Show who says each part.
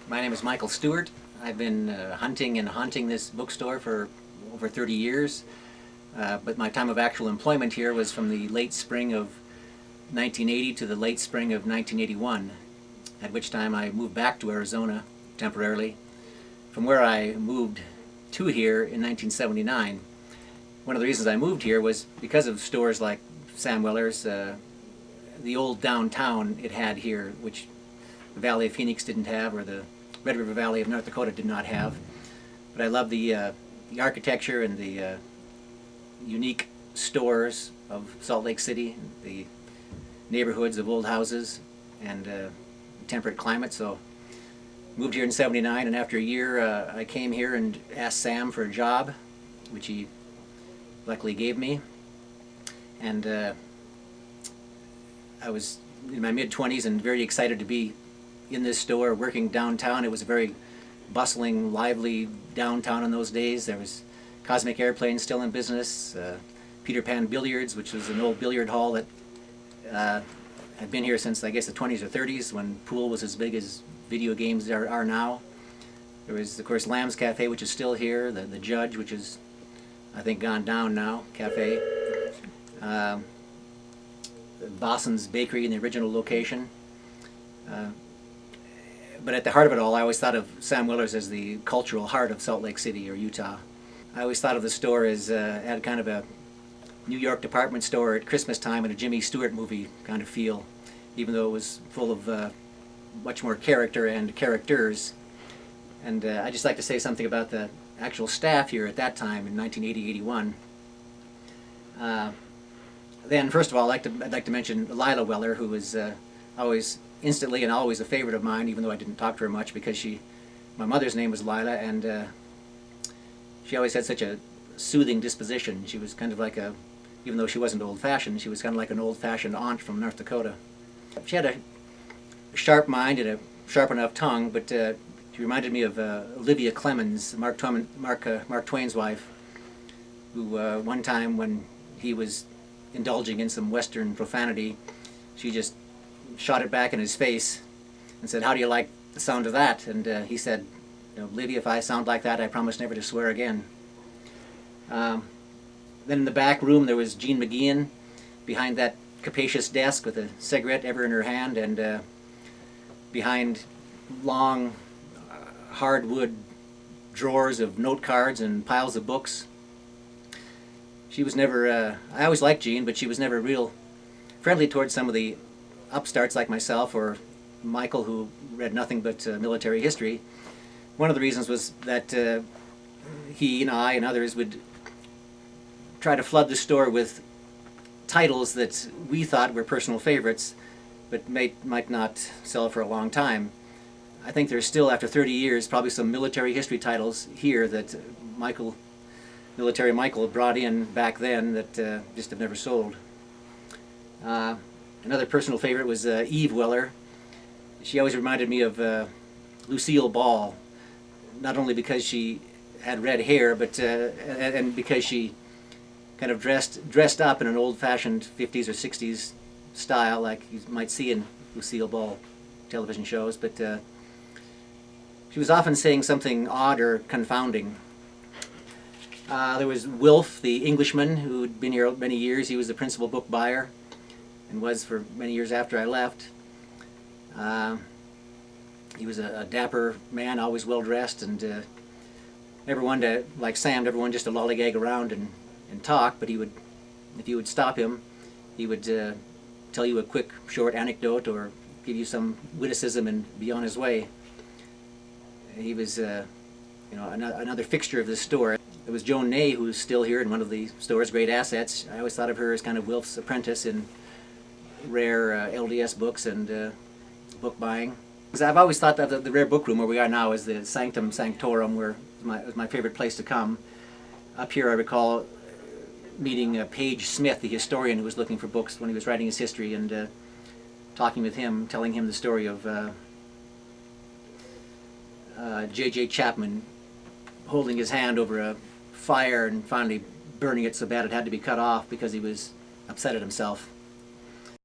Speaker 1: My name is Michael Stewart. I've been hunting and haunting this bookstore for over 30 years, but my time of actual employment here was from the late spring of 1980 to the late spring of 1981, at which time I moved back to Arizona temporarily, from where I moved to here in 1979. One of the reasons I moved here was because of stores like Sam Weller's, the old downtown it had here, which the Valley of Phoenix didn't have, or the Red River Valley of North Dakota did not have. But I love the architecture and the unique stores of Salt Lake City, the neighborhoods of old houses, and temperate climate. So moved here in '79, and after a year I came here and asked Sam for a job, which he luckily gave me. And I was in my mid-20s and very excited to be in this store working downtown. It was a very bustling, lively downtown in those days. There was Cosmic Airplanes still in business, Peter Pan Billiards, which was an old billiard hall that had been here since, I guess, the 20s or 30s, when pool was as big as video games are now. There was, of course, Lamb's Cafe, which is still here, the Judge, which is, I think, gone down now, cafe. Boston's Bakery in the original location. But at the heart of it all, I always thought of Sam Weller's as the cultural heart of Salt Lake City or Utah. I always thought of the store as had kind of a New York department store at Christmas time in a Jimmy Stewart movie kind of feel, even though it was full of much more character and characters. And I'd just like to say something about the actual staff here at that time in 1980-81. Then, first of all, I'd like to mention Lila Weller, who was always instantly and always a favorite of mine, even though I didn't talk to her much, because my mother's name was Lila, and she always had such a soothing disposition. She was kind of like even though she wasn't old-fashioned, she was kind of like an old-fashioned aunt from North Dakota. She had a sharp mind and a sharp enough tongue, but she reminded me of Olivia Clemens, Mark Twain's wife, who one time when he was indulging in some Western profanity, she just shot it back in his face and said, "How do you like the sound of that?" And he said, "Olivia, if I sound like that, I promise never to swear again." Then in the back room there was Jean McGeehan behind that capacious desk with a cigarette ever in her hand, and behind long hardwood drawers of note cards and piles of books. She was never, I always liked Jean, but she was never real friendly towards some of the upstarts like myself or Michael, who read nothing but military history. One of the reasons was that he and I and others would try to flood the store with titles that we thought were personal favorites, but might not sell for a long time. I think there's still, after 30 years, probably some military history titles here that Military Michael brought in back then that just have never sold. Another personal favorite was Eve Weller. She always reminded me of Lucille Ball, not only because she had red hair, but and because she kind of dressed up in an old-fashioned 50s or 60s style, like you might see in Lucille Ball television shows. But she was often saying something odd or confounding. There was Wilf, the Englishman, who'd been here many years. He was the principal book buyer, and was for many years after I left. He was a dapper man, always well dressed, and never one to, like Sam, never one just to lollygag around and talk. But he would, if you would stop him, he would tell you a quick, short anecdote or give you some witticism and be on his way. He was, another fixture of this store. There was Joan Ney, who's still here in one of the store's great assets. I always thought of her as kind of Wilf's apprentice in rare LDS books and book buying. I've always thought that the rare book room where we are now is the Sanctum Sanctorum, where it was my favorite place to come. Up here I recall meeting Page Smith, the historian who was looking for books when he was writing his history, and talking with him, telling him the story of J.J. Chapman holding his hand over a fire and finally burning it so bad it had to be cut off because he was upset at himself.